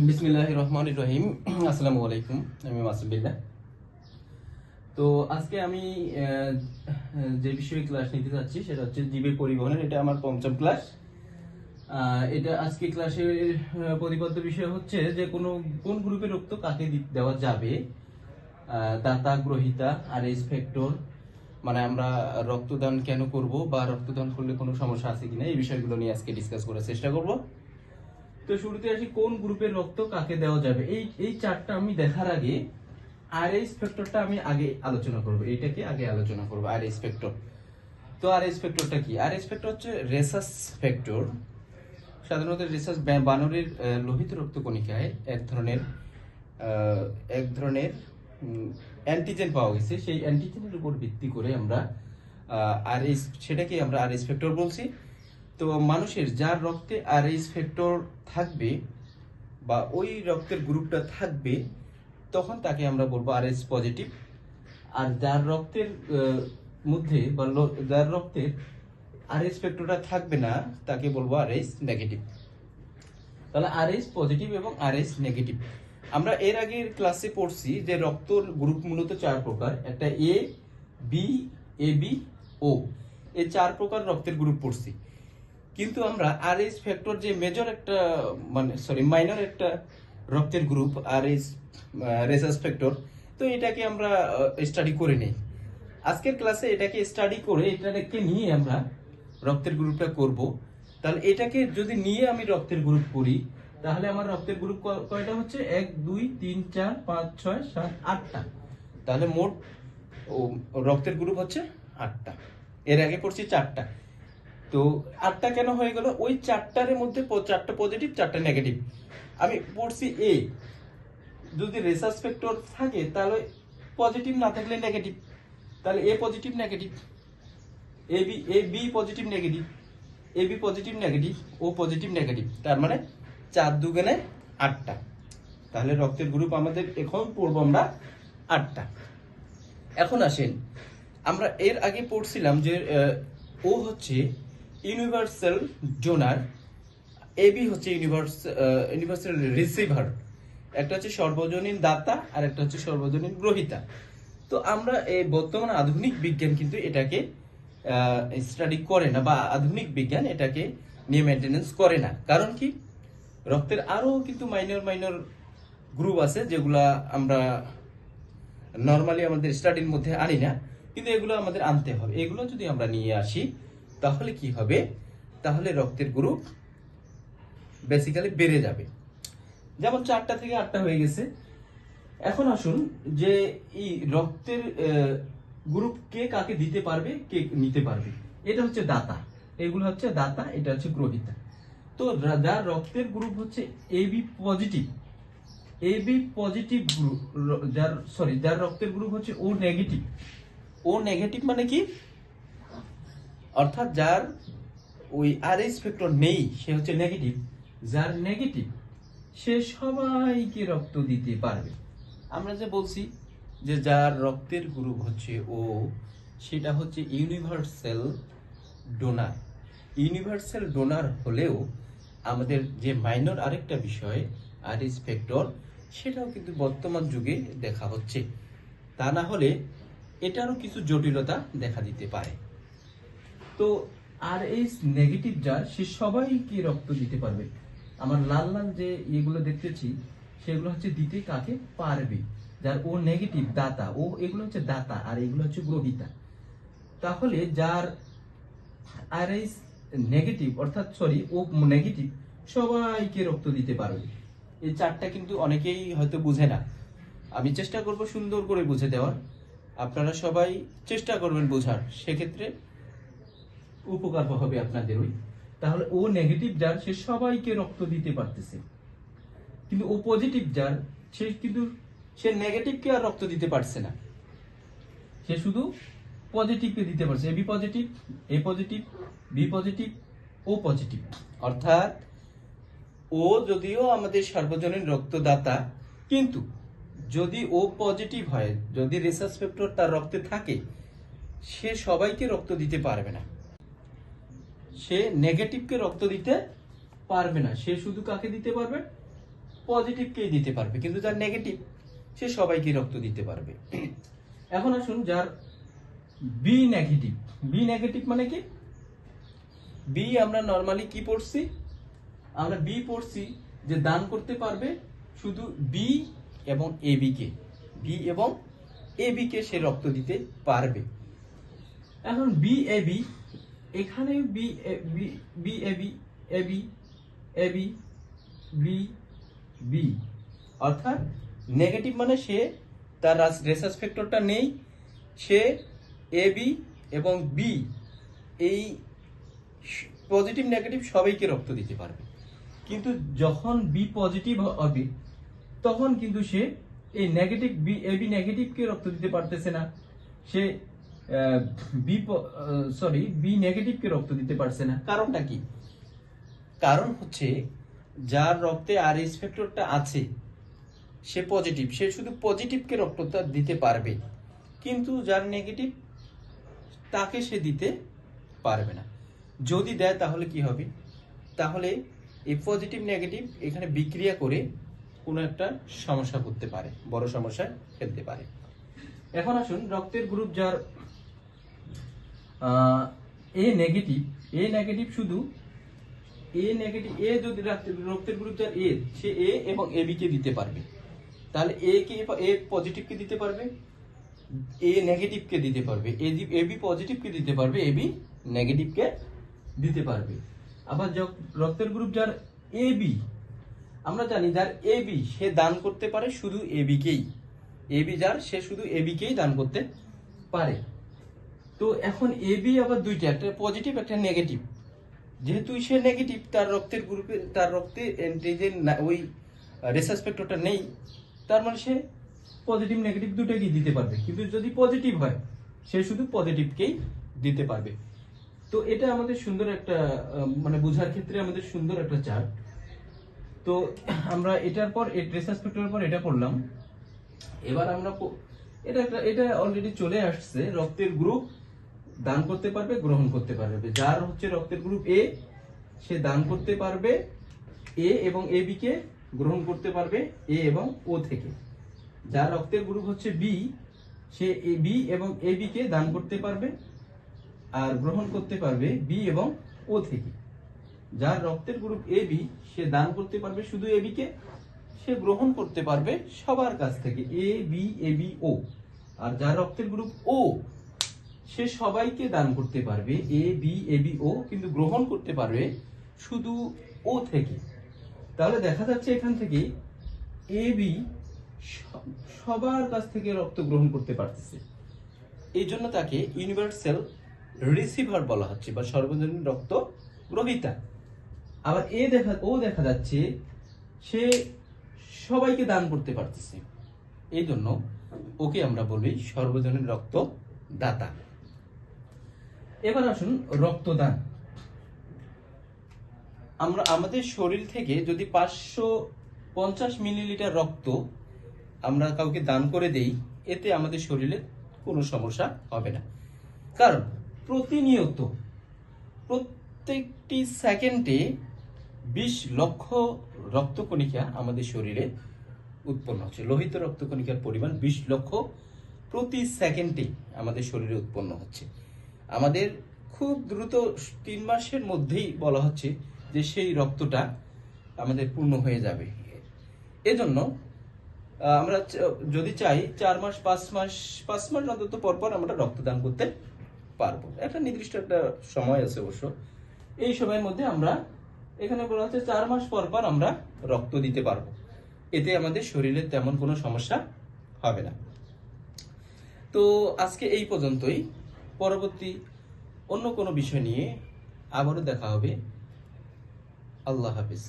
বিসমিল্লাহির রহমানির রহিম। আসসালামু আলাইকুম, আমি মাসুম বিল্লাহ। তো আজকে আমি যে বিষয়ে ক্লাস নিতে যাচ্ছি সেটা হচ্ছে জীবে পরিবহনের। এটা আমার পঞ্চম ক্লাস। এটা আজকে ক্লাসের প্রতিপাদ্য বিষয় হচ্ছে যে কোন গ্রুপের রক্ত কাকে দেওয়া যাবে। দাতা, গ্রহীতা, আর এস ফ্যাক্টর, মানে আমরা রক্তদান কেন করব বা রক্তদান করলে কোনো সমস্যা আছে কিনা, এই বিষয়গুলো নিয়ে আজকে ডিসকাস করার চেষ্টা করব। তো শুরুতে আসি, কোন গ্রুপের রক্ত কাকে দেওয়া যাবে। এই চার্টটা আমি দেখার আগে আরএস ফ্যাক্টরটা আমি আগে আলোচনা করব। এইটাকে আগে আলোচনা করব, আরএস ফ্যাক্টর। তো আরএস ফ্যাক্টরটা কি? আরএস ফ্যাক্টর হচ্ছে রেসাস ফ্যাক্টর। সাধারণত রেসাস বানরের লোহিত রক্তকণিকায় এক ধরনের অ্যান্টিজেন পাওয়া গেছে। সেই অ্যান্টিজেনের উপর ভিত্তি করে আমরা সেটাকে আমরা আরএস ফ্যাক্টর বলছি। তো মানুষের যার রক্তে আরএস ফ্যাক্টর থাকবে বা ওই রক্তের গ্রুপটা থাকবে, তখন তাকে আমরা বলবো আরএস পজিটিভ। আর যার রক্তের মধ্যে বা যার রক্তের আরএস ফ্যাক্টরটা থাকবে না, তাকে বলবো আরএস নেগেটিভ। তাহলে আরএস পজিটিভ এবং আরএস নেগেটিভ। আমরা এর আগের ক্লাসে পড়ছি যে রক্তর গ্রুপ মূলত 4 প্রকার। একটা এ, বি, এবি, ও, এই 4 প্রকার রক্তের গ্রুপ পড়ছি। কিন্তু আমরা আরএস ফ্যাক্টর যে মাইনর একটা রক্তের গ্রুপ আরএস রেসাস ফ্যাক্টর, তো এটাকে আমরা স্টাডি করে নেই। আজকের ক্লাসে এটাকে স্টাডি করে এটাকে নিয়ে আমরা রক্তের গ্রুপটা করব। তাহলে এটাকে যদি নিয়ে আমি রক্তের গ্রুপ করি, তাহলে আমার রক্তের গ্রুপ কয়টা হচ্ছে? 1 2 3 4 5 6 7 8টা। তাহলে মোট রক্তের গ্রুপ হচ্ছে 8টা। এর আগে পড়ছি 4টা। তো 8টা কেন হয়ে গেল? ওই 4টার মধ্যে 4টা পজিটিভ, 4টা নেগেটিভ। আমি পড়ছি এ, যদি রেসাস ফ্যাক্টর থাকে তাহলে পজিটিভ, না থাকলে নেগেটিভ। তাহলে এ positive negative, A B positive negative, A B positive negative, O positive negative. তার মানে 4 দুগুণে 8টা। তাহলে রক্তের গ্রুপ আমাদের এখন পড়বো আমরা 8টা। এখন আসেন, আমরা এর আগে পড়ছিলাম যে ও হচ্ছে ইউনিভার্সাল ডোনার, এবি হচ্ছে ইউনিভার্সাল রিসিভার। একটা হচ্ছে সর্বজনীন দাতা আর একটা হচ্ছে সর্বজনীন গ্রহীতা। তো আমরা এই বর্তমান আধুনিক বিজ্ঞান কিন্তু এটাকে স্টাডি করে না, বা আধুনিক বিজ্ঞান এটাকে নিয়ে মেনটেনেন্স করে না। কারণ কি? রক্তের আরো কিন্তু মাইনর গ্রুপ আছে যেগুলা আমরা নর্মালি আমাদের স্টাডির মধ্যে আনি না, কিন্তু এগুলো আমাদের আনতে হবে। এগুলো যদি আমরা নিয়ে আসি তাহলে কি হবে? তাহলে রক্তের গ্রুপ বেসিক্যালি বেড়ে যাবে। যেমন 4টা থেকে 8টা হয়ে গেছে। এখন আসুন যে এই রক্তের গ্রুপ কে কাকে দিতে পারবে, কে নিতে পারবে। এটা হচ্ছে দাতা, এগুলো হচ্ছে দাতা, এটা হচ্ছে গ্রহীতা। তো যার রক্তের গ্রুপ হচ্ছে AB positive, AB positive group, যার রক্তের গ্রুপ হচ্ছে ও নেগেটিভ। ও নেগেটিভ মানে কি? অর্থাৎ যার ওই আরএস ফ্যাক্টর নেই, সে হচ্ছে নেগেটিভ। যার নেগেটিভ, সে সবাইকে রক্ত দিতে পারবে। আমরা যে বলছি যে যার রক্তের গ্রুপ হচ্ছে ও, সেটা হচ্ছে ইউনিভার্সাল ডোনার। ইউনিভার্সাল ডোনার হলেও আমাদের যে মাইনর আরেকটা বিষয় আরএস ফ্যাক্টর, সেটাও কিন্তু বর্তমান যুগে দেখা হচ্ছে। তা না হলে এটারও কিছু জটিলতা দেখা দিতে পারে। তো আরএস নেগেটিভ যার, সে সবাইকে রক্ত দিতে পারবে। আমার লাল লাল যে এগুলো দেখতেছি, সেগুলো হচ্ছে দিতে কাকে পারবে? যার ও নেগেটিভ, দাতা। ও এগুলো হচ্ছে দাতা আর এগুলো হচ্ছে গ্রহীতা। তাহলে যার আরএস নেগেটিভ, অর্থাৎ ও নেগেটিভ, সবাইকে রক্ত দিতে পারবে। এই 4টা কিন্তু অনেকেই হয়তো বুঝে না। আমি চেষ্টা করব সুন্দর করে বুঝে দেওয়ার। আপনারা সবাই চেষ্টা করবেন বোঝার, সেক্ষেত্রে উপকার হবে আপনাদেরই। তাহলে ও নেগেটিভ যার, সে সবাইকে রক্ত দিতে পারতেছে। কিন্তু ও পজিটিভ যার, সে নেগেটিভকে আর রক্ত দিতে পারছে না, সে শুধু পজিটিভকে দিতে পারছে। এবি পজিটিভ, এ পজিটিভ, বি পজিটিভ, ও পজিটিভ। অর্থাৎ ও যদিও আমাদের সার্বজনীন রক্তদাতা, কিন্তু যদি ও পজিটিভ হয়, যদি রেসাস ফ্যাক্টর তার রক্তে থাকে, সে সবাইকে রক্ত দিতে পারবে না। সে নেগেটিভকে রক্ত দিতে পারবে না। সে শুধু কাকে দিতে পারবে? ও পজিটিভকেই দিতে পারবে, কিন্তু যার নেগেটিভ সে সবাইকে রক্ত দিতে পারবে। এখন আসুন যার বি নেগেটিভ। বি নেগেটিভ মানে কি? বি আমরা নর্মালি কি পড়ছি? আমরা বি পড়ছি যে দান করতে পারবে শুধু বি এবং এবি কে। বি এবং এবি কে সে রক্ত দিতে পারবে। এখন বি এবি, এখানে B B AB, AB AB B B, অর্থাৎ নেগেটিভ মানে সে তার রেসাস ফ্যাক্টরটা নেই, সে এবি এবং বি এই পজিটিভ নেগেটিভ সবাইকে রক্ত দিতে পারবে। কিন্তু যখন বি পজিটিভ হবে তখন কিন্তু সে এই নেগেটিভ বি এবি নেগেটিভকে রক্ত দিতে পারতেছে না, সে বি নেগেটিভকে রক্ত দিতে পারছে না। কারণটা কি? কারণ হচ্ছে যার রক্তে আর এস ফ্যাক্টরটা আছে সে পজিটিভ, সে শুধু পজিটিভকে রক্তটা দিতে পারবে, কিন্তু যার নেগেটিভ তাকে সে দিতে পারবে না। যদি দেয় তাহলে কি হবে? তাহলে এই পজিটিভ নেগেটিভ এখানে বিক্রিয়া করে কোনো একটা সমস্যা করতে পারে, বড় সমস্যায় ফেলতে পারে। এখন আসুন রক্তের গ্রুপ যার এ নেগেটিভ, এ নেগেটিভ শুধু এ নেগেটিভ, এ যদি রক্তের গ্রুপ যার এ, সে এ এবং এবি কে দিতে পারবে। তাহলে এ কে, এ পজিটিভ কে দিতে পারবে, এ নেগেটিভ কে দিতে পারবে, এবি পজিটিভ কে দিতে পারবে, এবি নেগেটিভ কে দিতে পারবে। আবার রক্তের গ্রুপ যার এবি, আমরা জানি যার এবি সে দান করতে পারে শুধু এবি কেই, এবি যার সে শুধু এবি কেই দান করতে পারে। তো এখন এবি আবার দুইটা, একটা পজিটিভ একটা নেগেটিভ, যেহেতু সে নেগেটিভ তার রক্তের গ্রুপে, তার রক্তে ওই রেসাস ফ্যাক্টরটা নেই, তার মানে সে পজিটিভ নেগেটিভ দুটোকেই দিতে পারবে, কিন্তু যদি পজিটিভ হয় সে শুধু পজিটিভকেই দিতে পারবে। তো এটা আমাদের সুন্দর একটা মানে বোঝার ক্ষেত্রে আমাদের সুন্দর একটা চার্ট। তো আমরা এটার পর রেসাস ফ্যাক্টরের পর এটা পড়লাম। এবার আমরা এটা অলরেডি চলে আসছে, রক্তের গ্রুপ দান করতে পারবে, গ্রহণ করতে পারবে। যার হচ্ছে রক্তের গ্রুপ এ, সে দান করতে পারবে এ এবং এবি কে, গ্রহণ করতে পারবে এ এবং ও থেকে। যার রক্তের গ্রুপ হচ্ছে বি, সে বি এবং এবি কে দান করতে পারবে আর গ্রহণ করতে পারবে বি এবং ও থেকে। যার রক্তের গ্রুপ এবি, সে দান করতে পারবে শুধু এবি কে, সে গ্রহণ করতে পারবে সবার কাছ থেকে এ বি এবি ও। আর যার রক্তের গ্রুপ ও, সে সবাইকে দান করতে পারবে এ বি এবি ও, কিন্তু গ্রহণ করতে পারবে শুধু ও থেকে। তাহলে দেখা যাচ্ছে এখান থেকে এ বি সবার কাছ থেকে রক্ত গ্রহণ করতে পারতেছে, এই জন্য তাকে ইউনিভার্সাল রিসিভার বলা হচ্ছে বা সর্বজনীন রক্ত গ্রহীতা। আবার ও দেখা যাচ্ছে সে সবাইকে দান করতে পারতেছে, এই জন্য ওকে আমরা বলি সর্বজনীন রক্ত দাতা। এবার আসুন রক্তদান। আমরা আমাদের শরীর থেকে যদি 550 মিলিলিটার রক্ত আমরা কাউকে দান করে দেই, এতে আমাদের শরীরে কোনো সমস্যা হবে না। কারণ প্রতিনিয়ত প্রত্যেকটি সেকেন্ডে 20 লক্ষ রক্তকণিকা আমাদের শরীরে উৎপন্ন হচ্ছে। লোহিত রক্তকণিকার পরিমাণ 20 লক্ষ প্রতি সেকেন্ডে আমাদের শরীরে উৎপন্ন হচ্ছে। আমাদের খুব দ্রুত 3 মাসের মধ্যেই বলা হচ্ছে যে সেই রক্তটা আমাদের পূর্ণ হয়ে যাবে। এজন্য আমরা যদি চাই 4 মাস 5 মাস অন্তত পর আমরা রক্তদান করতে পারবো। একটা নির্দিষ্ট একটা সময় আছে অবশ্য, এই সময়ের মধ্যে আমরা, এখানে বলা হচ্ছে 4 মাস পর আমরা রক্ত দিতে পারবো, এতে আমাদের শরীরে তেমন কোনো সমস্যা হবে না। তো আজকে এই পর্যন্তই, পরবর্তী অন্য কোনো বিষয় নিয়ে আবারও দেখা হবে। আল্লাহ হাফিজ।